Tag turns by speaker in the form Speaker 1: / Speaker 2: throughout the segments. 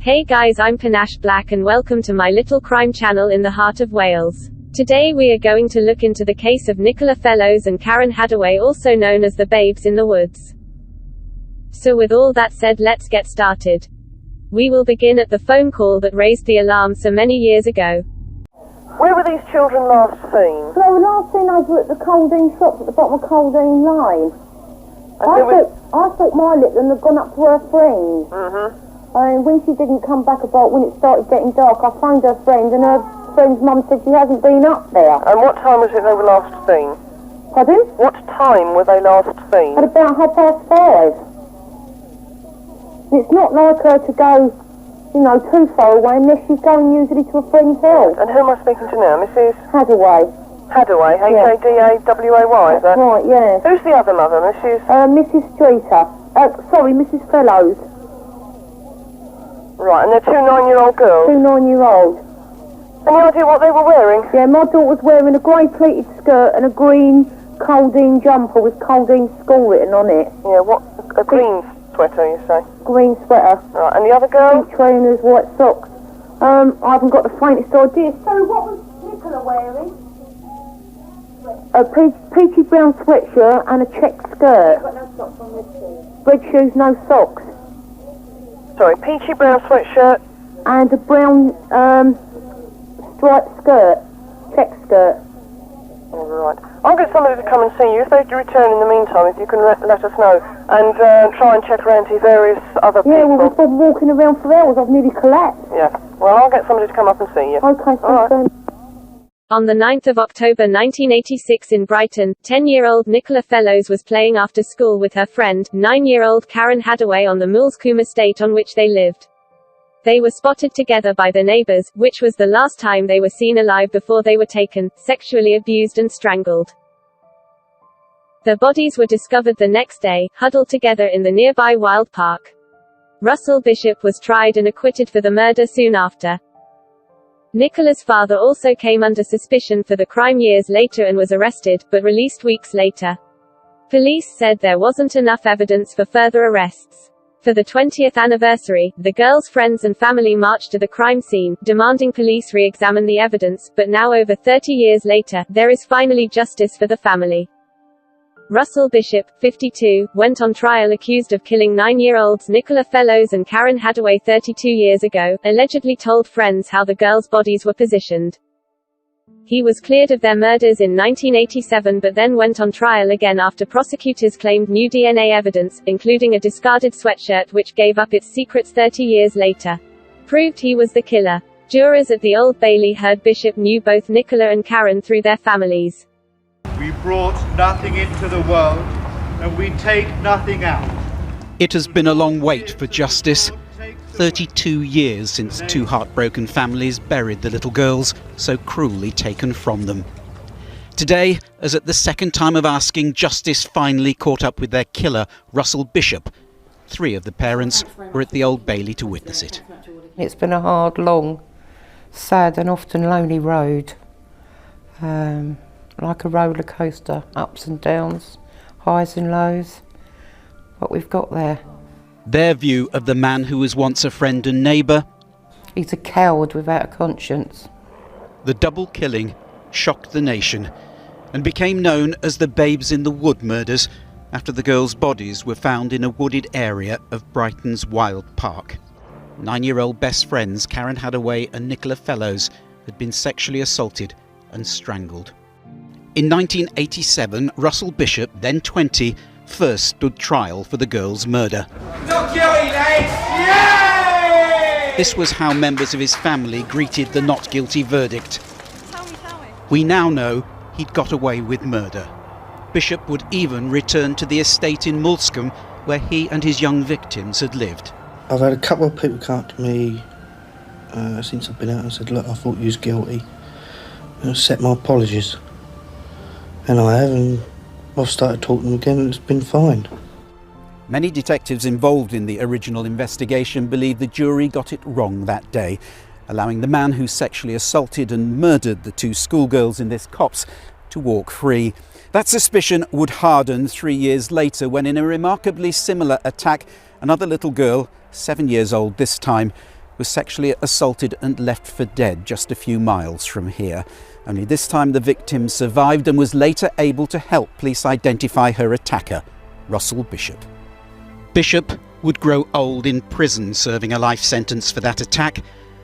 Speaker 1: Hey guys, I'm Panashblack and welcome to my little crime channel in the heart of Wales. Today we are going to look into the case of Nicola Fellows and Karen Hadaway, also known as the Babes in the Woods. So with all that said, let's get started. We will begin at the phone call that raised the alarm so many years ago.
Speaker 2: Where were these children last seen?
Speaker 3: They were last seen over at the Coldine shops at the bottom of Coldine Lane. I thought my little one had gone up to her friend. And when she didn't come back about when it started getting dark, I phoned her friend and her friend's mum said she hasn't been up there.
Speaker 2: And what time was it they were last seen?
Speaker 3: Pardon?
Speaker 2: What time were they last seen?
Speaker 3: At about 5:30. It's not like her to go, too far away unless she's going usually to a friend's house.
Speaker 2: And who am I speaking to now? Mrs.
Speaker 3: Hadaway.
Speaker 2: Hadaway, Hadaway, is that?
Speaker 3: Right, yeah.
Speaker 2: Who's the other mother, Mrs.?
Speaker 3: Mrs. Streeter. Mrs. Fellows.
Speaker 2: Right, and they're two 9-year-old girls?
Speaker 3: Two 9-year-olds.
Speaker 2: Any idea what they were wearing?
Speaker 3: Yeah, my daughter was wearing a grey pleated skirt and a green Coldine jumper with Coldine School written on it.
Speaker 2: Yeah, what? A green sweater, you say?
Speaker 3: Green sweater.
Speaker 2: Right, and the other girl?
Speaker 3: Pink trainers, white socks. I haven't got the faintest idea. So what was Nicola wearing? A peachy brown sweatshirt and a check skirt. Got no socks on, red shoes. Red shoes, no socks.
Speaker 2: Sorry, peachy brown sweatshirt.
Speaker 3: And a brown striped skirt, check skirt.
Speaker 2: All right. I'll get somebody to come and see you. If they return in the meantime, if you can let us know. And try and check around to various other people.
Speaker 3: Yeah, well, we've been walking around for hours. I've nearly collapsed.
Speaker 2: Yeah. Well, I'll get somebody to come up and see you.
Speaker 3: Okay,
Speaker 2: all right.
Speaker 1: On the 9th of October 1986 in Brighton, 10-year-old Nicola Fellows was playing after school with her friend, 9-year-old Karen Hadaway on the Moulscombe estate on which they lived. They were spotted together by the neighbors, which was the last time they were seen alive before they were taken, sexually abused and strangled. Their bodies were discovered the next day, huddled together in the nearby Wild Park. Russell Bishop was tried and acquitted for the murder soon after. Nicola's father also came under suspicion for the crime years later and was arrested, but released weeks later. Police said there wasn't enough evidence for further arrests. For the 20th anniversary, the girls' friends and family marched to the crime scene, demanding police re-examine the evidence, but now over 30 years later, there is finally justice for the family. Russell Bishop, 52, went on trial accused of killing 9-year-olds Nicola Fellows and Karen Hadaway 32 years ago, allegedly told friends how the girls' bodies were positioned. He was cleared of their murders in 1987 but then went on trial again after prosecutors claimed new DNA evidence, including a discarded sweatshirt which gave up its secrets 30 years later. Proved he was the killer. Jurors at the Old Bailey heard Bishop knew both Nicola and Karen through their families.
Speaker 4: We brought nothing into the world, and we take nothing out.
Speaker 5: It has been a long wait for justice. 32 years since two heartbroken families buried the little girls so cruelly taken from them. Today, as at the second time of asking, justice finally caught up with their killer, Russell Bishop. 3 of the parents were at the Old Bailey to witness it.
Speaker 6: It's been a hard, long, sad and often lonely road. Like a roller coaster, ups and downs, highs and lows. What we've got there.
Speaker 5: Their view of the man who was once a friend and neighbour.
Speaker 6: He's a coward without a conscience.
Speaker 5: The double killing shocked the nation and became known as the Babes in the Wood murders after the girls' bodies were found in a wooded area of Brighton's Wild Park. 9-year-old best friends Karen Hadaway and Nicola Fellows had been sexually assaulted and strangled. In 1987, Russell Bishop, then 20, first stood trial for the girls' murder.
Speaker 4: Not guilty, lads! Yay!
Speaker 5: This was how members of his family greeted the not guilty verdict. We now know he'd got away with murder. Bishop would even return to the estate in Moulscombe where he and his young victims had lived.
Speaker 7: I've had a couple of people come up to me since I've been out and said, look, I thought you was guilty. And I've set my apologies. And I have, and I've started talking to them again and it's been fine.
Speaker 5: Many detectives involved in the original investigation believe the jury got it wrong that day, allowing the man who sexually assaulted and murdered the 2 schoolgirls in this copse to walk free. That suspicion would harden 3 years later when, in a remarkably similar attack, another little girl, 7 years old this time, was sexually assaulted and left for dead just a few miles from here. Only this time the victim survived and was later able to help police identify her attacker, Russell Bishop. Bishop would grow old in prison serving a life sentence for that attack,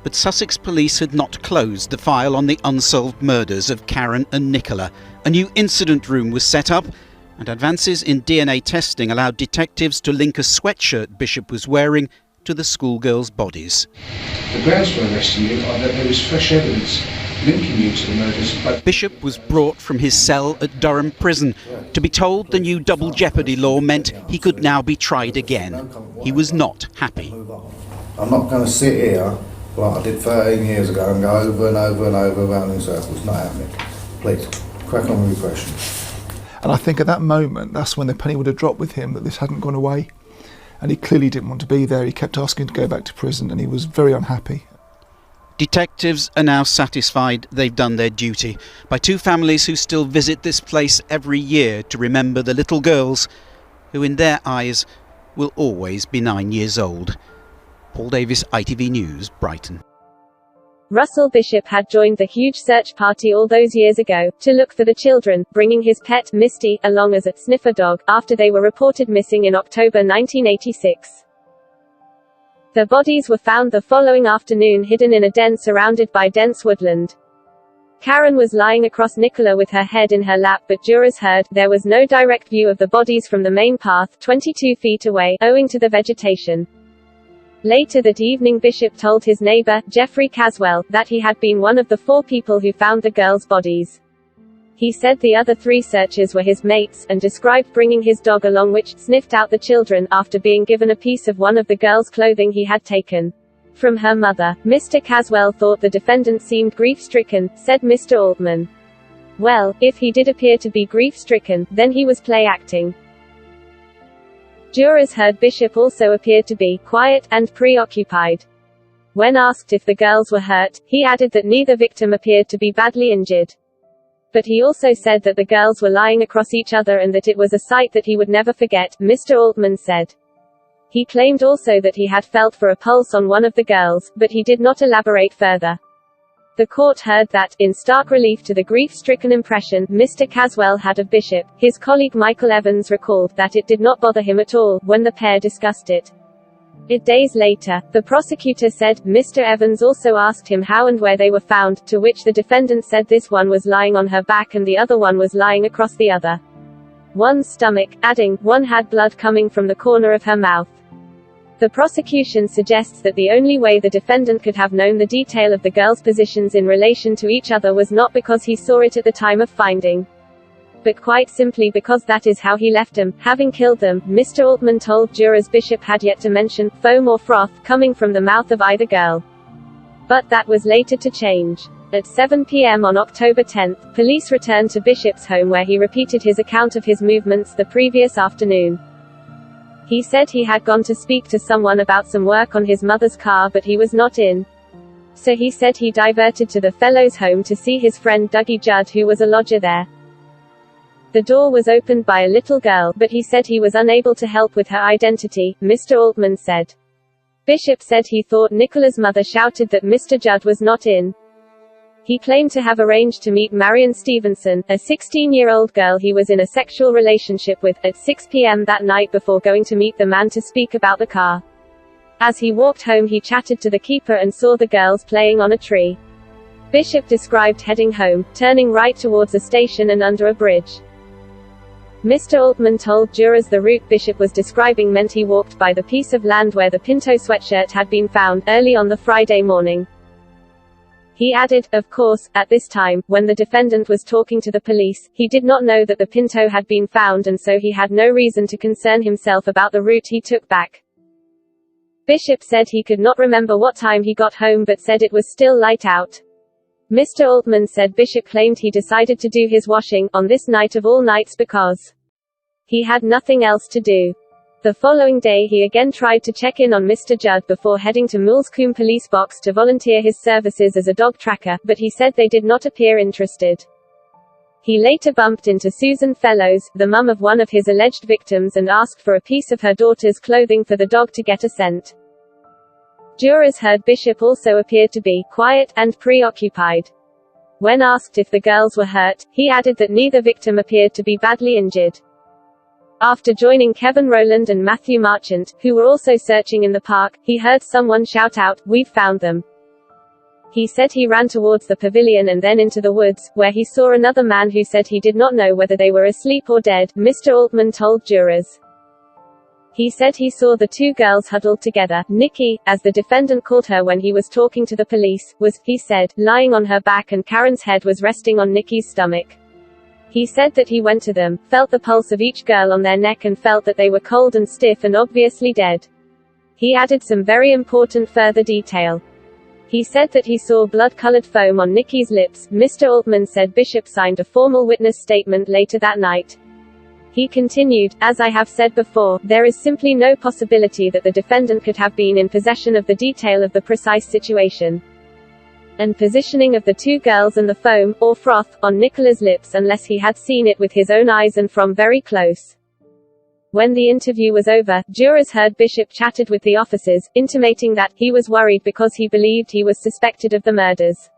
Speaker 5: but Sussex police had not closed the file on the unsolved murders of Karen and Nicola. A new incident room was set up, and advances in DNA testing allowed detectives to link a sweatshirt Bishop was wearing to the schoolgirls' bodies.
Speaker 8: The grounds for arresting you are that there is fresh evidence linking you to the murders. But
Speaker 5: Bishop was brought from his cell at Durham Prison to be told the new double jeopardy law meant he could now be tried again. He was not happy.
Speaker 9: I'm not going to sit here like I did 13 years ago and go over and over and over around in circles. Not happening. Please, crack on with your question.
Speaker 10: And I think at that moment, that's when the penny would have dropped with him that this hadn't gone away. And he clearly didn't want to be there. He kept asking to go back to prison and he was very unhappy.
Speaker 5: Detectives are now satisfied they've done their duty by two families who still visit this place every year to remember the little girls who in their eyes will always be 9 years old. Paul Davis, ITV News, Brighton.
Speaker 1: Russell Bishop had joined the huge search party all those years ago, to look for the children, bringing his pet, Misty, along as a sniffer dog, after they were reported missing in October 1986. Their bodies were found the following afternoon hidden in a den surrounded by dense woodland. Karen was lying across Nicola with her head in her lap, but jurors heard there was no direct view of the bodies from the main path, 22 feet away, owing to the vegetation. Later that evening Bishop told his neighbor, Geoffrey Caswell, that he had been one of the 4 people who found the girls' bodies. He said the other 3 searchers were his mates, and described bringing his dog along which sniffed out the children, after being given a piece of one of the girls' clothing he had taken from her mother. Mr. Caswell thought the defendant seemed grief-stricken, said Mr. Altman. Well, if he did appear to be grief-stricken, then he was play-acting. Jurors heard Bishop also appeared to be quiet and preoccupied. When asked if the girls were hurt, he added that neither victim appeared to be badly injured. But he also said that the girls were lying across each other and that it was a sight that he would never forget, Mr. Altman said. He claimed also that he had felt for a pulse on one of the girls, but he did not elaborate further. The court heard that, in stark relief to the grief-stricken impression Mr. Caswell had of Bishop, his colleague Michael Evans recalled that it did not bother him at all when the pair discussed it. Days later, the prosecutor said, Mr. Evans also asked him how and where they were found, to which the defendant said this one was lying on her back and the other one was lying across the other one's stomach, adding, one had blood coming from the corner of her mouth. The prosecution suggests that the only way the defendant could have known the detail of the girls' positions in relation to each other was not because he saw it at the time of finding, but quite simply because that is how he left them, having killed them. Mr. Altman told jurors Bishop had yet to mention foam or froth coming from the mouth of either girl. But that was later to change. At 7 p.m. on October 10, police returned to Bishop's home where he repeated his account of his movements the previous afternoon. He said he had gone to speak to someone about some work on his mother's car but he was not in. So he said he diverted to the Fellows' home to see his friend Dougie Judd, who was a lodger there. The door was opened by a little girl, but he said he was unable to help with her identity, Mr. Altman said. Bishop said he thought Nicola's mother shouted that Mr. Judd was not in. He claimed to have arranged to meet Marion Stevenson, a 16-year-old girl he was in a sexual relationship with, at 6 p.m. that night before going to meet the man to speak about the car. As he walked home he chatted to the keeper and saw the girls playing on a tree. Bishop described heading home, turning right towards a station and under a bridge. Mr. Altman told jurors the route Bishop was describing meant he walked by the piece of land where the Pinto sweatshirt had been found, early on the Friday morning. He added, of course, at this time, when the defendant was talking to the police, he did not know that the Pinto had been found and so he had no reason to concern himself about the route he took back. Bishop said he could not remember what time he got home but said it was still light out. Mr. Altman said Bishop claimed he decided to do his washing, on this night of all nights because he had nothing else to do. The following day he again tried to check in on Mr. Judd before heading to Moulsecoombe police box to volunteer his services as a dog tracker, but he said they did not appear interested. He later bumped into Susan Fellows, the mum of one of his alleged victims, and asked for a piece of her daughter's clothing for the dog to get a scent. Jurors heard Bishop also appeared to be quiet and preoccupied. When asked if the girls were hurt, he added that neither victim appeared to be badly injured. After joining Kevin Rowland and Matthew Marchant, who were also searching in the park, he heard someone shout out, "We've found them." He said he ran towards the pavilion and then into the woods, where he saw another man who said he did not know whether they were asleep or dead, Mr. Altman told jurors. He said he saw the two girls huddled together. Nikki, as the defendant called her when he was talking to the police, was, he said, lying on her back and Karen's head was resting on Nikki's stomach. He said that he went to them, felt the pulse of each girl on their neck and felt that they were cold and stiff and obviously dead. He added some very important further detail. He said that he saw blood-colored foam on Nikki's lips. Mr. Altman said Bishop signed a formal witness statement later that night. He continued, "As I have said before, there is simply no possibility that the defendant could have been in possession of the detail of the precise situation and positioning of the two girls and the foam, or froth, on Nicola's lips unless he had seen it with his own eyes and from very close." When the interview was over, jurors heard Bishop chatted with the officers, intimating that he was worried because he believed he was suspected of the murders.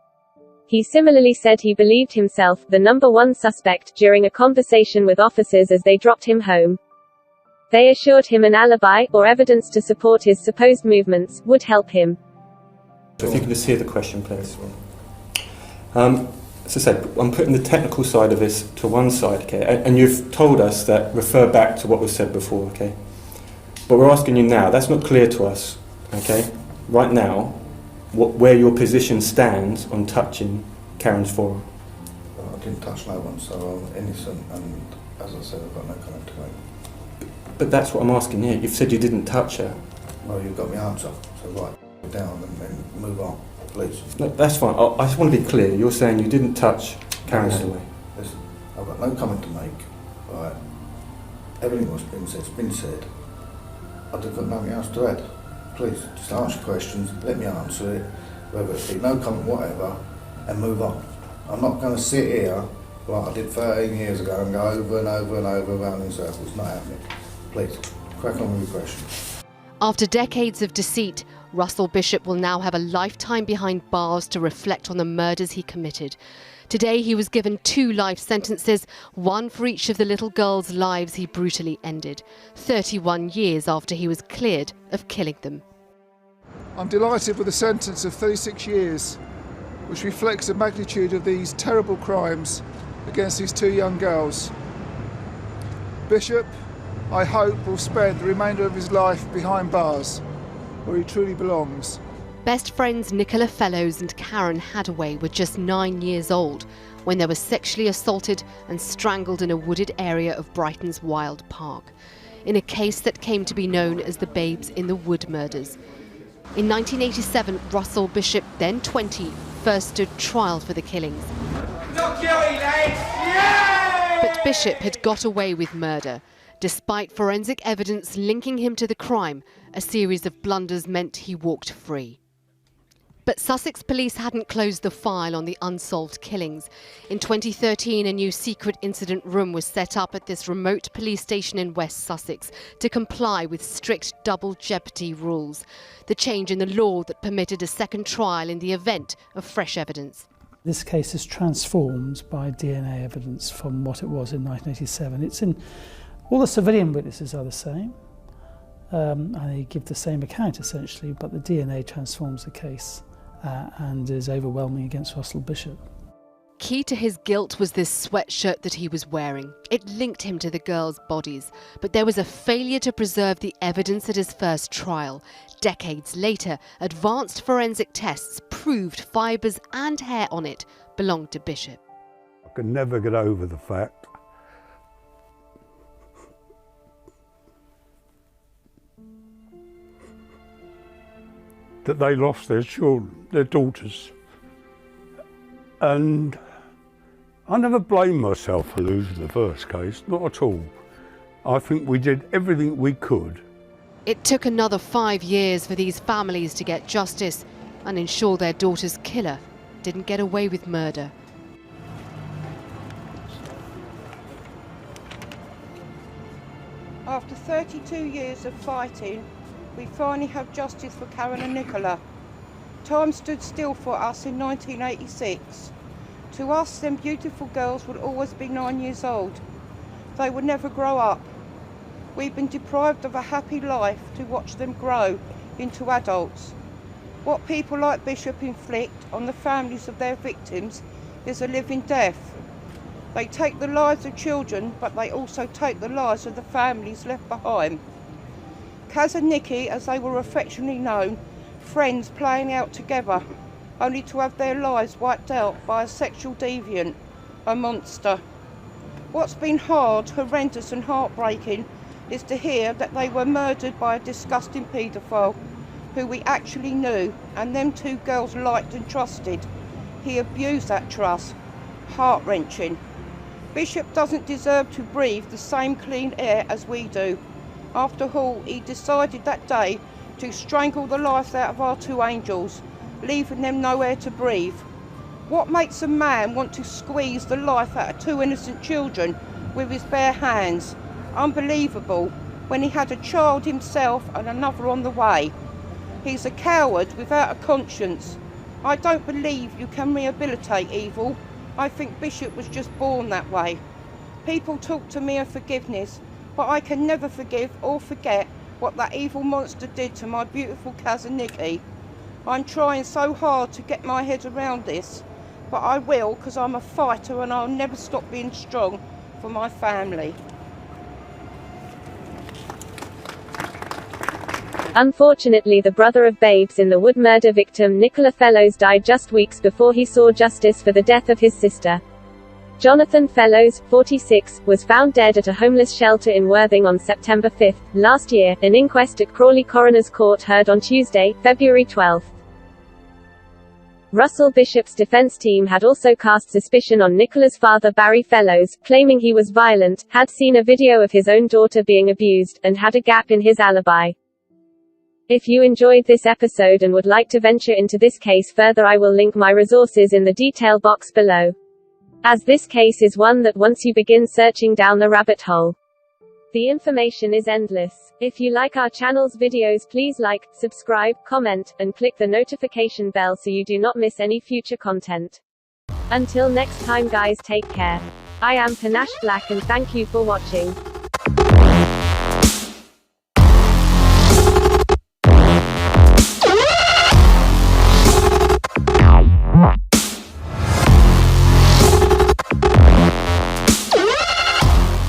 Speaker 1: He similarly said he believed himself the number one suspect during a conversation with officers as they dropped him home. They assured him an alibi, or evidence to support his supposed movements, would help him.
Speaker 11: If you can just hear the question, please. As I said, I'm putting the technical side of this to one side, okay? And you've told us that refer back to what was said before, okay? But we're asking you now, that's not clear to us, okay? Right now, where your position stands on touching Karen's forearm.
Speaker 9: Well, I didn't touch no one, so I'm innocent, and as I said, I've got no comment to make.
Speaker 11: But that's what I'm asking you. You've said you didn't touch her.
Speaker 9: Well, you've got my answer, so right, down and then move on, please.
Speaker 11: No, that's fine. I just want to be clear. You're saying you didn't touch Karen Hadaway.
Speaker 9: Listen, I've got no comment to make, right? Everything what's been said has been said. I've got nothing else to add. Please, just answer questions, let me answer it, whether it be no comment, whatever, and move on. I'm not going to sit here like I did 13 years ago and go over and over and over around in circles. Not happening. Please, crack on with your questions.
Speaker 12: After decades of deceit, Russell Bishop will now have a lifetime behind bars to reflect on the murders he committed. Today he was given 2 life sentences, one for each of the little girls' lives he brutally ended, 31 years after he was cleared of killing them.
Speaker 10: I'm delighted with the sentence of 36 years, which reflects the magnitude of these terrible crimes against these 2 young girls. Bishop, I hope, will spend the remainder of his life behind bars, where he truly belongs.
Speaker 12: Best friends Nicola Fellows and Karen Hadaway were just 9 years old when they were sexually assaulted and strangled in a wooded area of Brighton's Wild Park, in a case that came to be known as the Babes in the Wood murders. In 1987, Russell Bishop, then 20, first stood trial for the killings.
Speaker 13: Not guilty, lads!
Speaker 12: But Bishop had got away with murder. Despite forensic evidence linking him to the crime, a series of blunders meant he walked free. But Sussex police hadn't closed the file on the unsolved killings. In 2013, a new secret incident room was set up at this remote police station in West Sussex to comply with strict double jeopardy rules, the change in the law that permitted a second trial in the event of fresh evidence.
Speaker 14: This case is transformed by DNA evidence from what it was in 1987. All the civilian witnesses are the same, and they give the same account essentially, but the DNA transforms the case and is overwhelming against Russell Bishop.
Speaker 12: Key to his guilt was this sweatshirt that he was wearing. It linked him to the girls' bodies, but there was a failure to preserve the evidence at his first trial. Decades later, advanced forensic tests proved fibres and hair on it belonged to Bishop.
Speaker 15: I could never get over the fact that they lost their children, their daughters. And I never blame myself for losing the first case, not at all. I think we did everything we could.
Speaker 12: It took another 5 years for these families to get justice and ensure their daughter's killer didn't get away with murder.
Speaker 3: After 32 years of fighting, we finally have justice for Karen and Nicola. Time stood still for us in 1986. To us, them beautiful girls would always be 9 years old. They would never grow up. We've been deprived of a happy life to watch them grow into adults. What people like Bishop inflict on the families of their victims is a living death. They take the lives of children, but they also take the lives of the families left behind. Kaz and Nikki, as they were affectionately known, friends playing out together, only to have their lives wiped out by a sexual deviant, a monster. What's been hard, horrendous and heartbreaking is to hear that they were murdered by a disgusting paedophile who we actually knew, and them two girls liked and trusted. He abused that trust. Heart-wrenching. Bishop doesn't deserve to breathe the same clean air as we do. After all, he decided that day to strangle the life out of our two angels, leaving them nowhere to breathe. What makes a man want to squeeze the life out of two innocent children with his bare hands? Unbelievable, when he had a child himself and another on the way. He's a coward without a conscience. I don't believe you can rehabilitate evil. I think Bishop was just born that way. People talk to me of forgiveness, but I can never forgive or forget what that evil monster did to my beautiful cousin Nikki. I'm trying so hard to get my head around this, but I will, because I'm a fighter and I'll never stop being strong for my family.
Speaker 1: Unfortunately, the brother of Babes in the Wood murder victim Nicola Fellows died just weeks before he saw justice for the death of his sister. Jonathan Fellows, 46, was found dead at a homeless shelter in Worthing on September 5 last year. An inquest at Crawley Coroner's Court heard on Tuesday, February 12. Russell Bishop's defense team had also cast suspicion on Nicola's father Barry Fellows, claiming he was violent, had seen a video of his own daughter being abused, and had a gap in his alibi. If you enjoyed this episode and would like to venture into this case further, I will link my resources in the detail box below. As this case is one that once you begin searching down the rabbit hole, the information is endless. If you like our channel's videos, please like, subscribe, comment, and click the notification bell so you do not miss any future content. Until next time guys, take care. I am Panashblack and thank you for watching.